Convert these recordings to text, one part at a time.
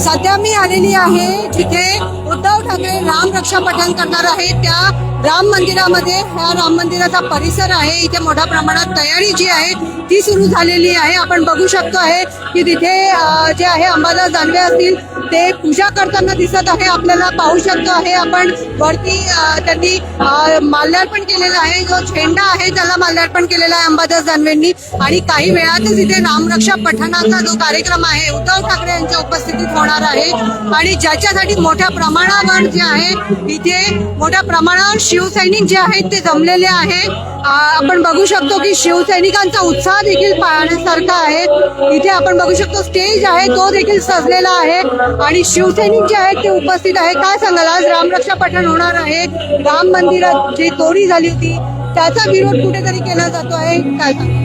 सध्या मी आलेली आहे जिथे उद्धव ठाकरे राम रक्षा पठण करणार आहे त्या राम मंदिरामध्ये. ह्या राम मंदिराचा परिसर आहे, इथे मोठ्या प्रमाणात तयारी जी आहे ती सुरू झालेली आहे. आपण बघू शकतो आहे की तिथे जे आहे अंबादास दानवे असतील ते पूजा करताना दिसत आहे, आपल्याला पाहू शकतो आहे आपण. वरती त्यांनी माल्यार्पण केलेलं आहे, जो झेंडा आहे त्याला माल्यार्पण केलेला आहे अंबादास दानवेंनी. आणि काही वेळातच इथे रामरक्षा पठणाचा जो कार्यक्रम आहे उद्धव ठाकरे यांच्या उपस्थितीत होणार आहे. आणि ज्याच्यासाठी मोठ्या प्रमाणावर जे आहे इथे मोठ्या प्रमाणावर शिवसैनिक जे आहेत ते जमलेले आहे. आपण बघू शकतो की शिवसैनिकांचा उत्साह देखील पाहण्यासारखा आहे. इथे आपण बघू शकतो स्टेज आहे तो देखील सजलेला आहे आणि शिवसैनिक जे आहेत ते उपस्थित आहे. काय सांगाल, आज रामरक्षा पठण होणार आहे, राम मंदिरात जी चोरी झाली होती त्याचा विरोध कुठेतरी केला जातो आहे, काय सांगाल?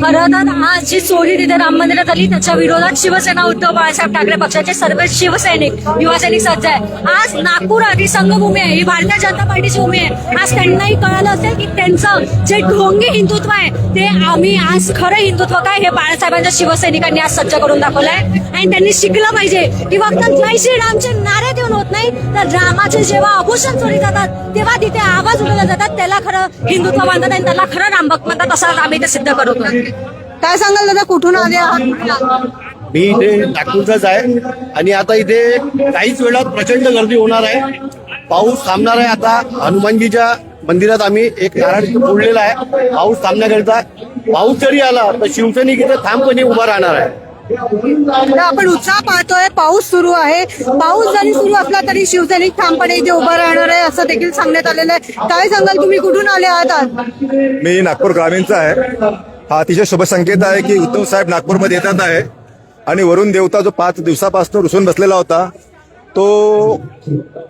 खरं तर आज जी चोरी तिथे राम मंदिरात झाली त्याच्या विरोधात शिवसेना उद्धव बाळासाहेब ठाकरे पक्षाचे सर्व शिवसैनिक युवा सैनिक सज्ज आहे. आज नागपूर ही संघभूमी आहे, ही भारतीय जनता पार्टीची भूमी आहे. आज त्यांनाही कळालं असेल की त्यांचं जे ढोंगी हिंदुत्व आहे ते आम्ही आज खरं हिंदुत्व काय हे बाळासाहेबांच्या शिवसैनिकांनी आज सज्ज करून दाखवलंय. आणि त्यांनी शिकलं पाहिजे की फक्त जय श्रीरामचे नारे देऊन होत नाही, तर रामाचे जेव्हा आभूषण चोरी जातात तेव्हा तिथे आवाज उठवले जातात, त्याला खरं हिंदुत्व मानतात आणि त्याला खरं रामभक्त म्हणतात. असं आम्ही ते सिद्ध करू. काय सांगाल दादा, कुठून आले आहात? मी इथे नागपूरचाच आहे आणि आता इथे काहीच वेळात प्रचंड गर्दी होणार आहे. पाऊस थांबणार आहे. आता हनुमानजीच्या मंदिरात आम्ही एक नारळ फोडलेला आहे पाऊस थांबण्याकरिता. पाऊस जरी आला तर शिवसैनिक इथे ठामपणे उभा राहणार आहे. आपण उत्साह पाहतोय, पाऊस सुरू आहे. पाऊस जरी सुरू असला तरी शिवसैनिक ठामपणे इथे उभा राहणार आहे असं देखील सांगण्यात आलेलं आहे. काय सांगाल, तुम्ही कुठून आले आहात आज? मी नागपूर ग्रामीणचा आहे. हा अतिशय शुभ संकेत आहे की उद्धव साहेब नागपूरमध्ये येतात आहे. आणि वरुण देवता जो 5 दिवसापासून रुसून बसलेला होता तो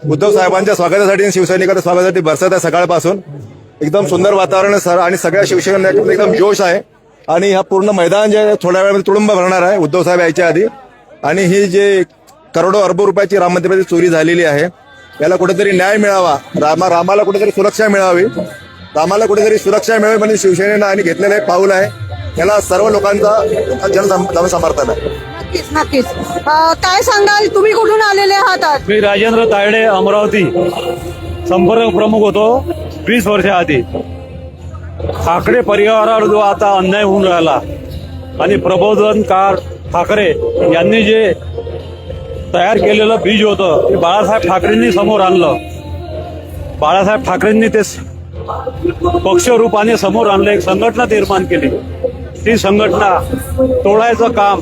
उद्धव साहेबांच्या स्वागतासाठी आणि शिवसैनिकांच्या स्वागतासाठी बरसत आहे. सकाळपासून एकदम सुंदर वातावरण आणि सगळ्या शिवसैनिकांमध्ये एकदम जोश आहे. आणि हा पूर्ण मैदान जे आहे थोड्या वेळामध्ये तुडुंब भरणार आहे उद्धव साहेब यायच्या आधी. आणि ही जे करोडो अरबो रुपयाची राम मंदिराची चोरी झालेली आहे याला कुठेतरी न्याय मिळावा, रामाला कुठेतरी सुरक्षा मिळावी, रामाला कुठेतरी सुरक्षा मिळावी म्हणजे शिवसेनेनं आणि घेतलेलं एक पाऊल आहे. याला सर्व लोकांचा जनसमर्थन आहे. नक्कीच नक्कीच. काय सांगाल, तुम्ही कुठून आलेले आहात आज? मी राजेंद्र तायडे, अमरावती संपर्क प्रमुख होतो 20 वर्षाआधी. ठाकरे परिवारावर जो आता अन्याय होऊन राहिला आणि प्रबोधनकार ठाकरे यांनी जे तयार केलेलं बीज होतं ते बाळासाहेब ठाकरेंनी समोर आणलं. बाळासाहेब ठाकरेंनी ते पक्षरूपाने समोर आणलं, एक संघटना निर्माण केली. ती संघटना तोडायचं काम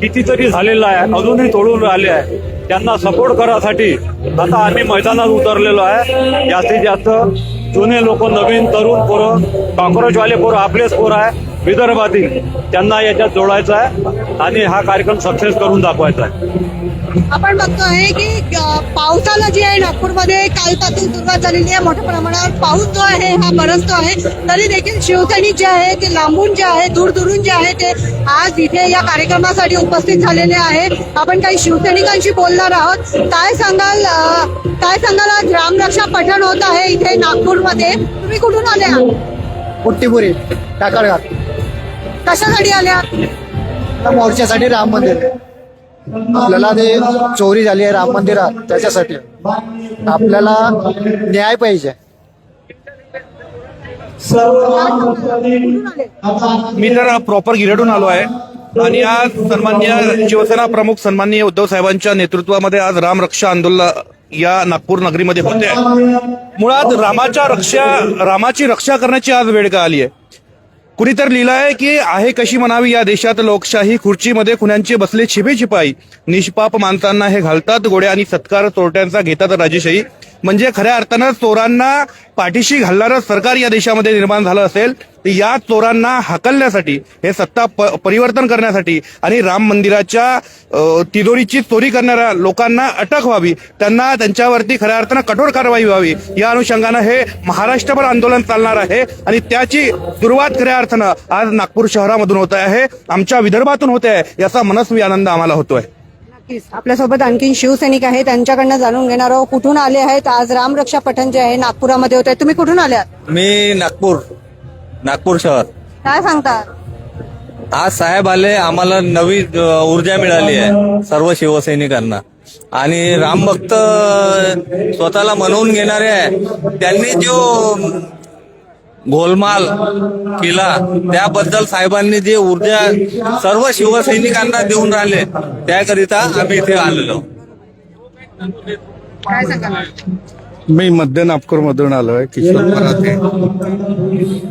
कितीतरी झालेलं आहे, अजूनही तोडून राहिले आहे. त्यांना सपोर्ट करायसाठी आता आम्ही मैदानात उतरलेलो आहे. जास्तीत जास्त जुने लोक, नवीन तरुण पोरं, कॉक्रोचवाले पोरं आपलेच पोरं आहे विदर्भातील, त्यांना याच्यात जोडायचं आहे आणि हा कार्यक्रम सक्सेस करून दाखवायचा आहे. आपण बघतोय की पावसाला जी आहे नागपूरमध्ये कालपासून सुरुवात झालेली आहे. मोठ्या प्रमाणावर पाऊस जो आहे हा बरसतो आहे. तरी देखील शिवसैनिक जे आहे ते लांबून जे आहे दूरदूरून जे आहे ते आज इथे या कार्यक्रमासाठी उपस्थित झालेले आहे. आपण काही शिवसैनिकांशी बोलणार आहोत. काय सांगाल आज रामरक्षा पठण होत आहे इथे नागपूरमध्ये, तुम्ही कुठून आले आहात? पुट्टीपुरी टाकळघाट. कशासाठी आले आहात? मोर्चासाठी राम मंदिर. आपल्याला ते चोरी झाली आहे राम मंदिरात त्याच्यासाठी आपल्याला न्याय पाहिजे. मी तर प्रॉपर गिरडून आलो आहे आणि आज सन्माननीय शिवसेना प्रमुख सन्माननीय उद्धव साहेबांच्या नेतृत्वामध्ये आज रामरक्षा आंदोलन या नागपूर नगरीमध्ये होते आहे. मुळात रामाची रक्षा करण्याची आज वेळ का आली आहे. कुणीतरी लिहिलं आहे की आहे कशी म्हणावी या देशात लोकशाही, खुर्चीमध्ये खुन्यांचे बसले छिपे छिपाई, निष्पाप माणसांना हे घालतात गोड्या आणि सत्कार चोरट्यांचा घेतात राजेशाही. म्हणजे खऱ्या अर्थानं चोरांना पाठीशी घालणारं सरकार या देशामध्ये निर्माण झालं असेल तर या चोरांना हाकलण्यासाठी, हे सत्ता परिवर्तन करण्यासाठी आणि राम मंदिराच्या तिजोरीची चोरी करणाऱ्या लोकांना अटक व्हावी, त्यांना त्यांच्यावरती खऱ्या अर्थानं कठोर कारवाई व्हावी या अनुषंगानं हे महाराष्ट्रभर आंदोलन चालणार आहे. आणि त्याची सुरुवात खऱ्या अर्थानं आज नागपूर शहरामधून होत आहे, आमच्या विदर्भातून होते आहे, याचा मनस्वी आनंद आम्हाला होतोय. आपल्यासोबत आणखी शिवसैनिक आहे, त्यांच्याकडनं जाणून घेणार आहोत कुठून आले आहेत. आज रामरक्षा पठण जे आहे नागपुरामध्ये होत आहे, तुम्ही कुठून आले आहात? मी नागपूर शहर. काय सांगता? आज साहेब आले, आम्हाला नवी ऊर्जा मिळाली आहे सर्व शिवसैनिकांना. आणि रामभक्त स्वतःला म्हणवून घेणारे आहे, त्यांनी जो गोलमाल केला त्याबद्दल साहेबांनी जे ऊर्जा सर्व शिवसैनिकांना देऊन राहिले त्याकरिता आम्ही इथे आलेलो. काय सांगाल? मी मध्य नागपूर मधून आलोय, किशोर पराते.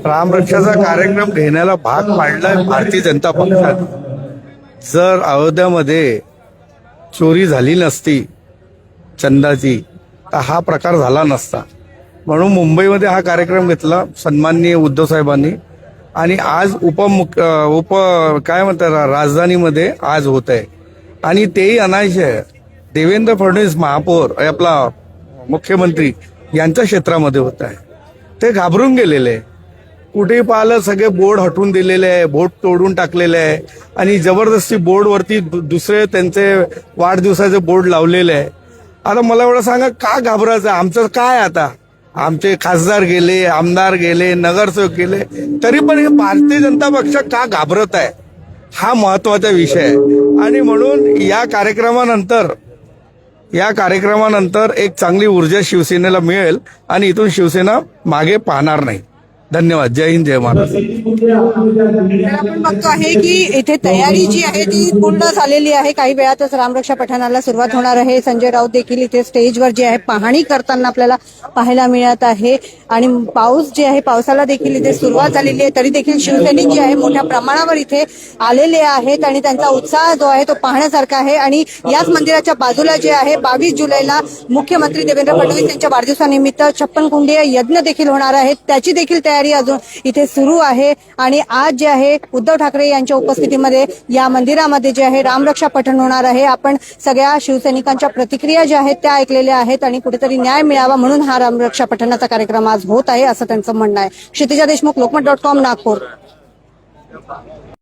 रामरक्षाचा कार्यक्रम घेण्याला भाग पाडलाय भारतीय जनता पक्षात. जर अयोध्यामध्ये चोरी झाली नसती चंदाची तर हा प्रकार झाला नसता. म्हणून मुंबईमध्ये हा कार्यक्रम घेतला सन्माननीय उद्धव साहेबांनी. आणि आज काय म्हणतात राजधानीमध्ये आज होत आहे. आणि तेही अनायसे आहे. देवेंद्र फडणवीस महापौर आपला मुख्यमंत्री यांच्या क्षेत्रामध्ये होत आहे. ते घाबरून गेलेले. कुठेही पाहिलं सगळे बोर्ड हटवून दिलेले आहे, बोर्ड तोडून टाकलेले आहे आणि जबरदस्ती बोर्डवरती दुसरे त्यांचे वाढदिवसाचे बोर्ड लावलेले आहे. आता मला एवढं सांगा का घाबरायचं? आमचं काय आता? आमचे खासदार गेले, आमदार गेले, नगरसेवक गेले, तरी पण हे भारतीय जनता पक्ष का घाबरत आहे हा महत्वाचा विषय आहे. आणि म्हणून या कार्यक्रमानंतर एक चांगली ऊर्जा शिवसेनेला मिळेल आणि इथून शिवसेना मागे पाहणार नाही. धन्यवाद. जय हिंद, जय महाराष्ट्र. तर आपण बघतो आहे की इथे तयारी जी आहे ती पूर्ण झालेली आहे. काही वेळातच रामरक्षा पठणाला सुरुवात होणार आहे. संजय राऊत देखील इथे स्टेजवर जे आहे पाहणी करताना आपल्याला पाहायला मिळत आहे. आणि पाऊस जे आहे, पावसाला देखील इथे सुरुवात झालेली आहे. तरी देखील शिवसैनिक जे आहे मोठ्या प्रमाणावर इथे आलेले आहेत आणि त्यांचा उत्साह जो आहे तो पाहण्यासारखा आहे. आणि याच मंदिराच्या बाजूला जे आहे 22 जुलैला मुख्यमंत्री देवेंद्र फडणवीस यांच्या वाढदिवसानिमित्त 56 कुंडीय यज्ञ देखील होणार आहे. त्याची देखील तयारी अजून इथे सुरू आहे. आणि आज जे आहे उद्धव ठाकरे यांच्या उपस्थितीमध्ये या मंदिरामध्ये जे आहे रामरक्षा पठण होणार आहे. आपण सगळ्या शिवसैनिकांच्या प्रतिक्रिया ज्या आहेत त्या ऐकलेल्या आहेत आणि कुठेतरी न्याय मिळावा म्हणून हा रामरक्षा पठणाचा कार्यक्रम आज होत आहे असं त्यांचं म्हणणं आहे. क्षितिजा देशमुख, लोकमत.com, नागपूर.